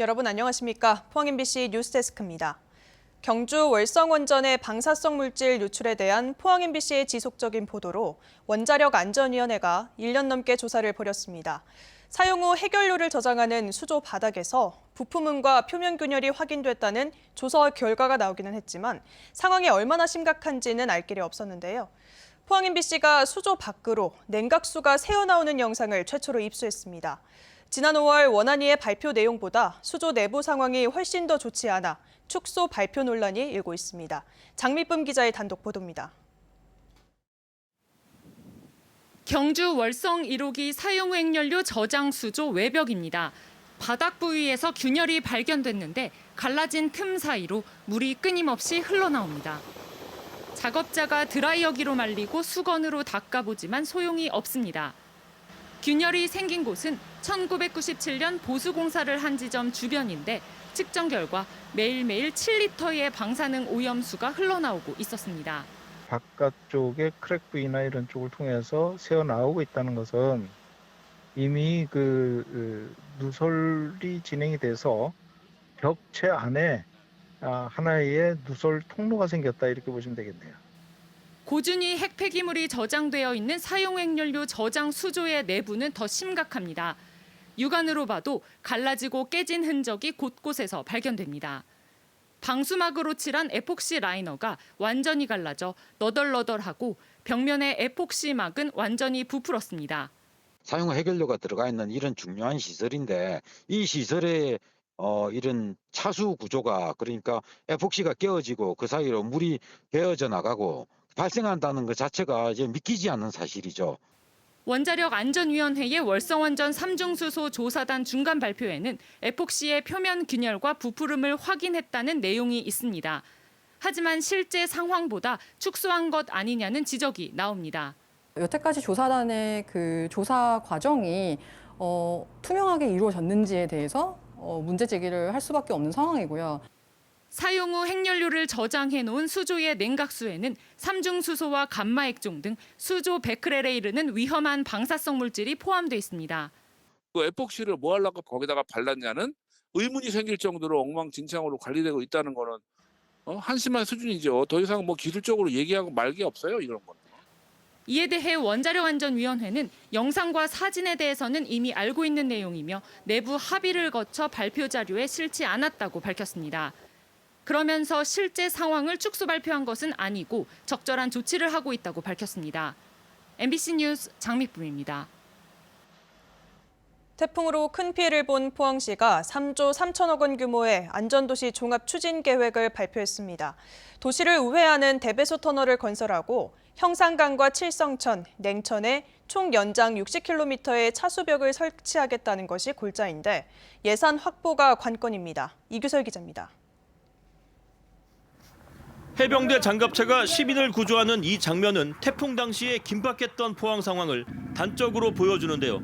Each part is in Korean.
여러분 안녕하십니까? 포항 MBC 뉴스데스크입니다. 경주 월성원전의 방사성 물질 유출에 대한 포항 MBC의 지속적인 보도로 원자력 안전위원회가 1년 넘게 조사를 벌였습니다. 사용 후 해결료를 저장하는 수조 바닥에서 부품음과 표면 균열이 확인됐다는 조사 결과가 나오기는 했지만 상황이 얼마나 심각한지는 알 길이 없었는데요. 포항 MBC가 수조 밖으로 냉각수가 새어나오는 영상을 최초로 입수했습니다. 지난 5월 원안위의 발표 내용보다 수조 내부 상황이 훨씬 더 좋지 않아 축소 발표 논란이 일고 있습니다. 장미쁨 기자의 단독 보도입니다. 경주 월성 1호기 사용 후 핵연료 저장 수조 외벽입니다. 바닥 부위에서 균열이 발견됐는데 갈라진 틈 사이로 물이 끊임없이 흘러나옵니다. 작업자가 드라이어기로 말리고 수건으로 닦아보지만 소용이 없습니다. 균열이 생긴 곳은 1997년 보수공사를 한 지점 주변인데 측정 결과 매일매일 7리터의 방사능 오염수가 흘러나오고 있었습니다. 바깥쪽에 크랙 부위나 이런 쪽을 통해서 새어나오고 있다는 것은 이미 누설이 진행이 돼서 벽체 안에 하나의 누설 통로가 생겼다 이렇게 보시면 되겠네요. 고준위 핵폐기물이 저장되어 있는 사용 핵연료 저장 수조의 내부는 더 심각합니다. 육안으로 봐도 갈라지고 깨진 흔적이 곳곳에서 발견됩니다. 방수막으로 칠한 에폭시 라이너가 완전히 갈라져 너덜너덜하고 벽면의 에폭시막은 완전히 부풀었습니다. 사용 해결료가 들어가 있는 이런 중요한 시설인데 이 시설에 이런 차수 구조가 그러니까 에폭시가 깨어지고 그 사이로 물이 배어져 나가고 발생한다는 것 자체가 이제 믿기지 않는 사실이죠. 원자력 안전위원회의 월성원전 3중수소 조사단 중간 발표에는 에폭시의 표면 균열과 부푸름을 확인했다는 내용이 있습니다. 하지만 실제 상황보다 축소한 것 아니냐는 지적이 나옵니다. 여태까지 조사단의 조사 과정이 투명하게 이루어졌는지에 대해서 문제 제기를 할 수밖에 없는 상황이고요. 사용 후 핵연료를 저장해 놓은 수조의 냉각수에는 삼중수소와 감마액종 등 수조 100크렐에 이르는 위험한 방사성 물질이 포함돼 있습니다. 그 에폭시를 뭐 하려고 거기다가 발랐냐는 의문이 생길 정도로 엉망진창으로 관리되고 있다는 거는 한심한 수준이죠. 더 이상 뭐 기술적으로 얘기하고 말 게 없어요, 이런 거는. 이에 대해 원자력안전위원회는 영상과 사진에 대해서는 이미 알고 있는 내용이며 내부 합의를 거쳐 발표 자료에 실지 않았다고 밝혔습니다. 그러면서 실제 상황을 축소 발표한 것은 아니고 적절한 조치를 하고 있다고 밝혔습니다. MBC 뉴스 장미쁨입니다. 태풍으로 큰 피해를 본 포항시가 3조 3천억 원 규모의 안전도시 종합 추진 계획을 발표했습니다. 도시를 우회하는 대배수 터널을 건설하고 형산강과 칠성천, 냉천에 총 연장 60km의 차수벽을 설치하겠다는 것이 골자인데 예산 확보가 관건입니다. 이규설 기자입니다. 해병대 장갑차가 시민을 구조하는 이 장면은 태풍 당시에 긴박했던 포항 상황을 단적으로 보여주는데요.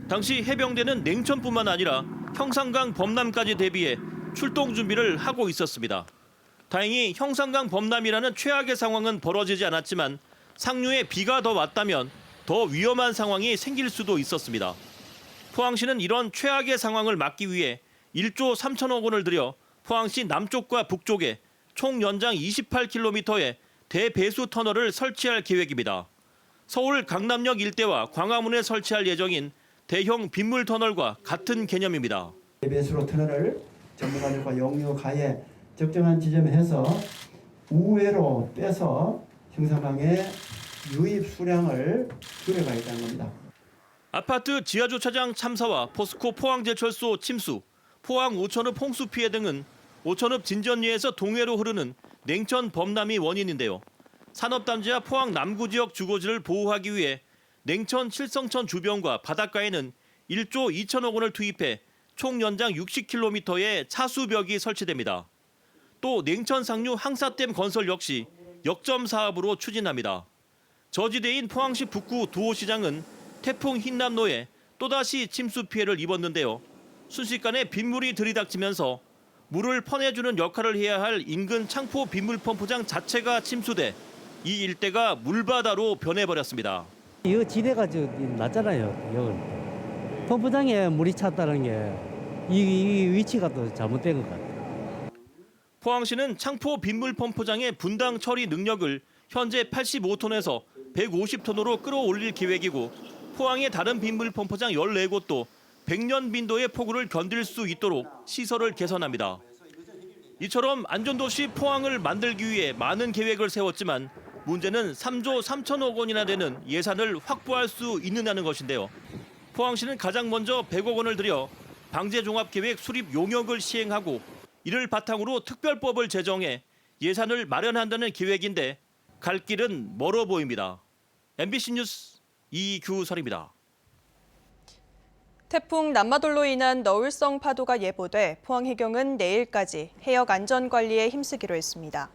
당시 해병대는 냉천뿐만 아니라 형산강 범람까지 대비해 출동 준비를 하고 있었습니다. 다행히 형산강 범람이라는 최악의 상황은 벌어지지 않았지만 상류에 비가 더 왔다면 더 위험한 상황이 생길 수도 있었습니다. 포항시는 이런 최악의 상황을 막기 위해 1조 3천억 원을 들여 포항시 남쪽과 북쪽에 총 연장 28km의 대배수 터널을 설치할 계획입니다. 서울 강남역 일대와 광화문에 설치할 예정인 대형 빗물 터널과 같은 개념입니다. 대배수로 터널을 전문가들과 용역하에 적정한 지점에 해서 우회로 빼서 형산강의 유입 수량을 줄여가겠다는 겁니다. 아파트 지하주차장 참사와 포스코 포항제철소 침수, 포항 오천읍 홍수 피해 등은 오천읍 진전리에서 동해로 흐르는 냉천 범람이 원인인데요. 산업단지와 포항 남구 지역 주거지를 보호하기 위해 냉천 칠성천 주변과 바닷가에는 1조 2천억 원을 투입해 총 연장 60km의 차수벽이 설치됩니다. 또 냉천 상류 항사댐 건설 역시 역점 사업으로 추진합니다. 저지대인 포항시 북구 두호시장은 태풍 흰남노에 또다시 침수 피해를 입었는데요. 순식간에 빗물이 들이닥치면서 물을 퍼내주는 역할을 해야 할 인근 창포 빗물 펌프장 자체가 침수돼 이 일대가 물바다로 변해버렸습니다. 이 지대가 낮잖아요. 여기 펌프장에 물이 찼다는 게 이 위치가 또 잘못된 것 같아요. 포항시는 창포 빗물 펌프장의 분당 처리 능력을 현재 85톤에서 150톤으로 끌어올릴 계획이고 포항의 다른 빗물 펌프장 14곳도 100년 빈도의 폭우를 견딜 수 있도록 시설을 개선합니다. 이처럼 안전도시 포항을 만들기 위해 많은 계획을 세웠지만 문제는 3조 3천억 원이나 되는 예산을 확보할 수 있느냐는 것인데요. 포항시는 가장 먼저 100억 원을 들여 방재종합계획 수립 용역을 시행하고 이를 바탕으로 특별법을 제정해 예산을 마련한다는 계획인데 갈 길은 멀어 보입니다. MBC 뉴스 이규설입니다. 태풍 남마돌로 인한 너울성 파도가 예보돼 포항해경은 내일까지 해역 안전관리에 힘쓰기로 했습니다.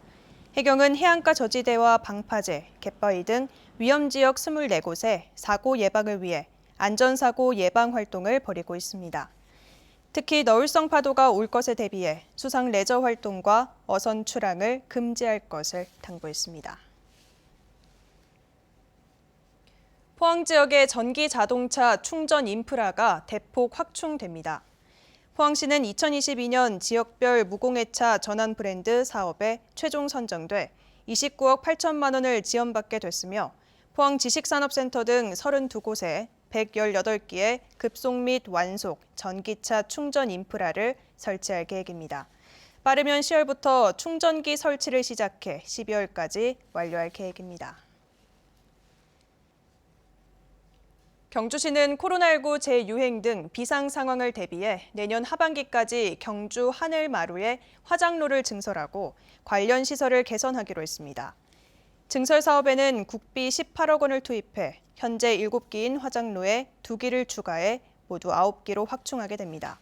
해경은 해안가 저지대와 방파제, 갯바위 등 위험지역 24곳에 사고 예방을 위해 안전사고 예방 활동을 벌이고 있습니다. 특히 너울성 파도가 올 것에 대비해 수상 레저 활동과 어선 출항을 금지할 것을 당부했습니다. 포항 지역의 전기 자동차 충전 인프라가 대폭 확충됩니다. 포항시는 2022년 지역별 무공해차 전환 브랜드 사업에 최종 선정돼 29억 8천만 원을 지원받게 됐으며 포항 지식산업센터 등 32곳에 118기의 급속 및 완속 전기차 충전 인프라를 설치할 계획입니다. 빠르면 10월부터 충전기 설치를 시작해 12월까지 완료할 계획입니다. 경주시는 코로나19 재유행 등 비상 상황을 대비해 내년 하반기까지 경주 하늘마루에 화장로를 증설하고 관련 시설을 개선하기로 했습니다. 증설 사업에는 국비 18억 원을 투입해 현재 7기인 화장로에 2기를 추가해 모두 9기로 확충하게 됩니다.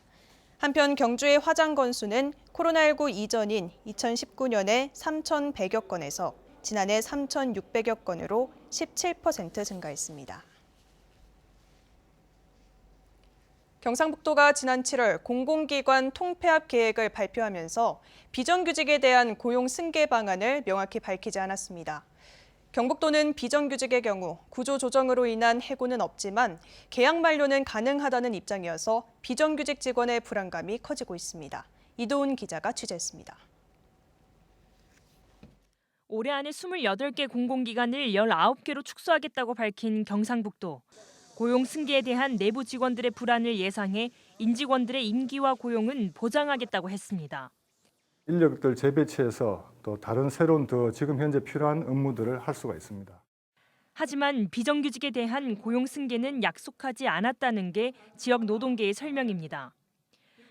한편 경주의 화장 건수는 코로나19 이전인 2019년에 3,100여 건에서 지난해 3,600여 건으로 17% 증가했습니다. 경상북도가 지난 7월 공공기관 통폐합 계획을 발표하면서 비정규직에 대한 고용 승계 방안을 명확히 밝히지 않았습니다. 경북도는 비정규직의 경우 구조조정으로 인한 해고는 없지만 계약 만료는 가능하다는 입장이어서 비정규직 직원의 불안감이 커지고 있습니다. 이도훈 기자가 취재했습니다. 올해 안에 28개 공공기관을 19개로 축소하겠다고 밝힌 경상북도. 고용 승계에 대한 내부 직원들의 불안을 예상해 인직원들의 임기와 고용은 보장하겠다고 했습니다. 인력들 재배치해서 또 다른 새로운 더 지금 현재 필요한 업무들을 할 수가 있습니다. 하지만 비정규직에 대한 고용 승계는 약속하지 않았다는 게 지역 노동계의 설명입니다.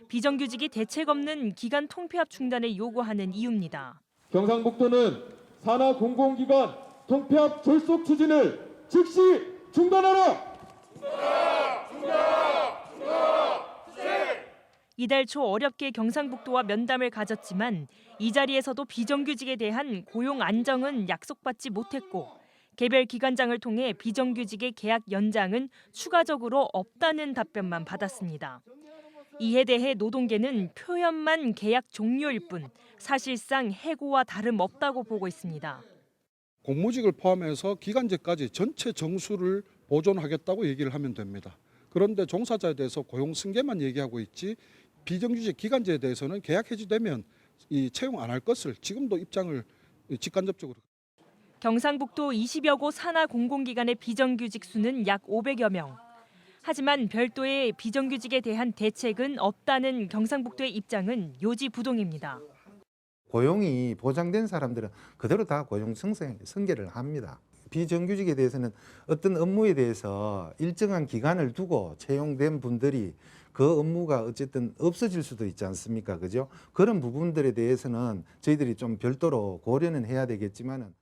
비정규직이 대책 없는 기간 통폐합 중단을 요구하는 이유입니다. 경상북도는 산하 공공기관 통폐합 졸속 추진을 즉시 중단하라! 이달 초 어렵게 경상북도와 면담을 가졌지만 이 자리에서도 비정규직에 대한 고용 안정은 약속받지 못했고 개별 기관장을 통해 비정규직의 계약 연장은 추가적으로 없다는 답변만 받았습니다. 이에 대해 노동계는 표현만 계약 종료일 뿐 사실상 해고와 다름없다고 보고 있습니다. 공무직을 포함해서 기간제까지 전체 정수를 보존하겠다고 얘기를 하면 됩니다. 그런데 종사자에 대해서 고용 승계만 얘기하고 있지 비정규직 기간제에 대해서는 계약 해지되면 채용 안 할 것을 지금도 입장을 직간접적으로. 경상북도 20여 곳 산하 공공기관의 비정규직 수는 약 500여 명. 하지만 별도의 비정규직에 대한 대책은 없다는 경상북도의 입장은 요지부동입니다. 고용이 보장된 사람들은 그대로 다 고용 승계를 합니다. 비정규직에 대해서는 어떤 업무에 대해서 일정한 기간을 두고 채용된 분들이 그 업무가 어쨌든 없어질 수도 있지 않습니까? 그죠? 그런 부분들에 대해서는 저희들이 좀 별도로 고려는 해야 되겠지만은.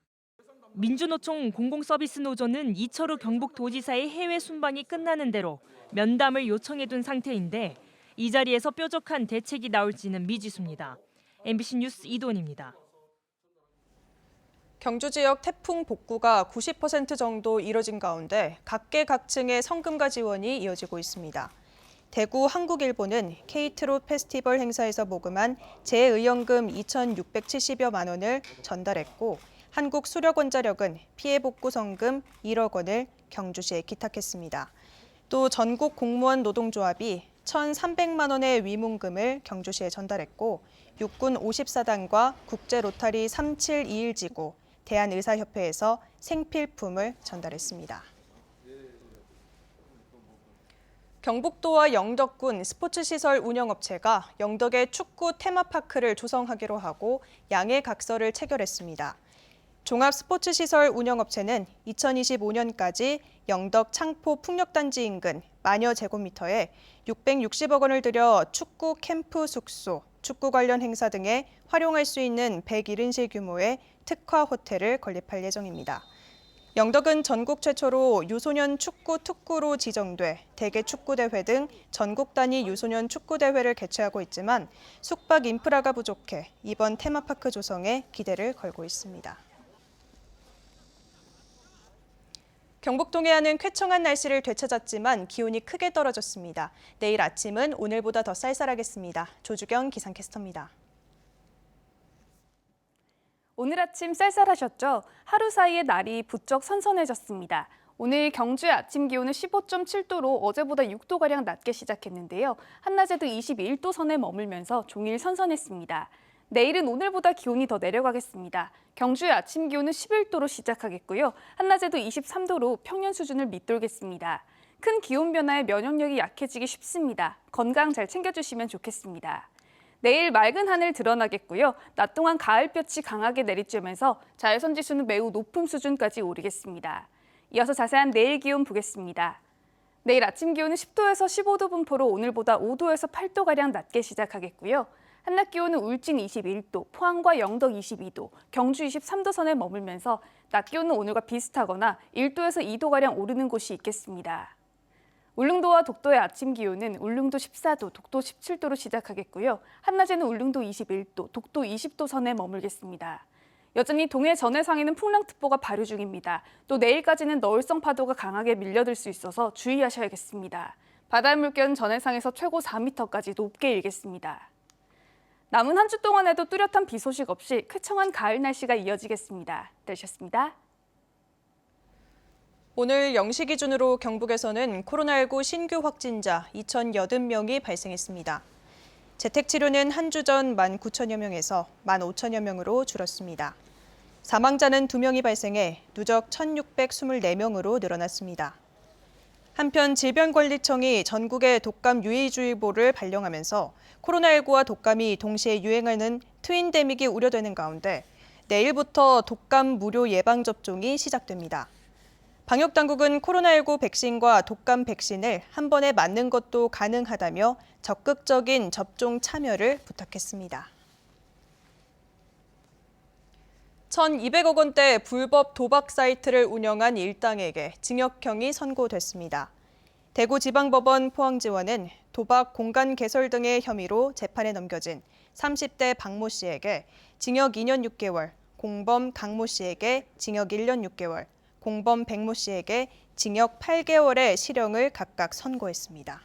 민주노총 공공서비스노조는 이철우 경북도지사의 해외 순방이 끝나는 대로 면담을 요청해둔 상태인데 이 자리에서 뾰족한 대책이 나올지는 미지수입니다. MBC 뉴스 이도훈입니다. 경주 지역 태풍 복구가 90% 정도 이뤄진 가운데 각계각층의 성금과 지원이 이어지고 있습니다. 대구 한국일보는 K트롯 페스티벌 행사에서 모금한 재의연금 2,670여만 원을 전달했고 한국수력원자력은 피해 복구 성금 1억 원을 경주시에 기탁했습니다. 또 전국 공무원 노동조합이 1,300만 원의 위문금을 경주시에 전달했고 육군 54단과 국제로타리 3721지구, 대한의사협회에서 생필품을 전달했습니다. 경북도와 영덕군 스포츠시설 운영업체가 영덕의 축구 테마파크를 조성하기로 하고 양해 각서를 체결했습니다. 종합스포츠시설 운영업체는 2025년까지 영덕 창포 풍력단지 인근 만여 제곱미터에 660억 원을 들여 축구 캠프 숙소, 축구 관련 행사 등에 활용할 수 있는 170실 규모의 특화 호텔을 건립할 예정입니다. 영덕은 전국 최초로 유소년 축구 특구로 지정돼 대개 축구대회 등 전국 단위 유소년 축구대회를 개최하고 있지만 숙박 인프라가 부족해 이번 테마파크 조성에 기대를 걸고 있습니다. 경북 동해안은 쾌청한 날씨를 되찾았지만 기온이 크게 떨어졌습니다. 내일 아침은 오늘보다 더 쌀쌀하겠습니다. 조주경 기상캐스터입니다. 오늘 아침 쌀쌀하셨죠? 하루 사이에 날이 부쩍 선선해졌습니다. 오늘 경주의 아침 기온은 15.7도로 어제보다 6도가량 낮게 시작했는데요. 한낮에도 21도 선에 머물면서 종일 선선했습니다. 내일은 오늘보다 기온이 더 내려가겠습니다. 경주의 아침 기온은 11도로 시작하겠고요. 한낮에도 23도로 평년 수준을 밑돌겠습니다. 큰 기온 변화에 면역력이 약해지기 쉽습니다. 건강 잘 챙겨주시면 좋겠습니다. 내일 맑은 하늘 드러나겠고요. 낮 동안 가을볕이 강하게 내리쬐면서 자외선 지수는 매우 높은 수준까지 오르겠습니다. 이어서 자세한 내일 기온 보겠습니다. 내일 아침 기온은 10도에서 15도 분포로 오늘보다 5도에서 8도가량 낮게 시작하겠고요. 한낮 기온은 울진 21도, 포항과 영덕 22도, 경주 23도 선에 머물면서 낮 기온은 오늘과 비슷하거나 1도에서 2도가량 오르는 곳이 있겠습니다. 울릉도와 독도의 아침 기온은 울릉도 14도, 독도 17도로 시작하겠고요. 한낮에는 울릉도 21도, 독도 20도 선에 머물겠습니다. 여전히 동해 전해상에는 풍랑특보가 발효 중입니다. 또 내일까지는 너울성 파도가 강하게 밀려들 수 있어서 주의하셔야겠습니다. 바다의 물결은 전해상에서 최고 4m까지 높게 일겠습니다. 남은 한 주 동안에도 뚜렷한 비 소식 없이 쾌청한 가을 날씨가 이어지겠습니다. 되셨습니다. 오늘 0시 기준으로 경북에서는 코로나19 신규 확진자 2,080명이 발생했습니다. 재택치료는 한 주 전 19,000여 명에서 15,000여 명으로 줄었습니다. 사망자는 2명이 발생해 누적 1,624명으로 늘어났습니다. 한편 질병관리청이 전국에 독감 유의주의보를 발령하면서 코로나19와 독감이 동시에 유행하는 트윈데믹이 우려되는 가운데 내일부터 독감 무료 예방접종이 시작됩니다. 방역당국은 코로나19 백신과 독감 백신을 한 번에 맞는 것도 가능하다며 적극적인 접종 참여를 부탁했습니다. 1,200억 원대 불법 도박 사이트를 운영한 일당에게 징역형이 선고됐습니다. 대구지방법원 포항지원은 도박 공간 개설 등의 혐의로 재판에 넘겨진 30대 박모 씨에게 징역 2년 6개월, 공범 강모 씨에게 징역 1년 6개월, 공범 백모 씨에게 징역 8개월의 실형을 각각 선고했습니다.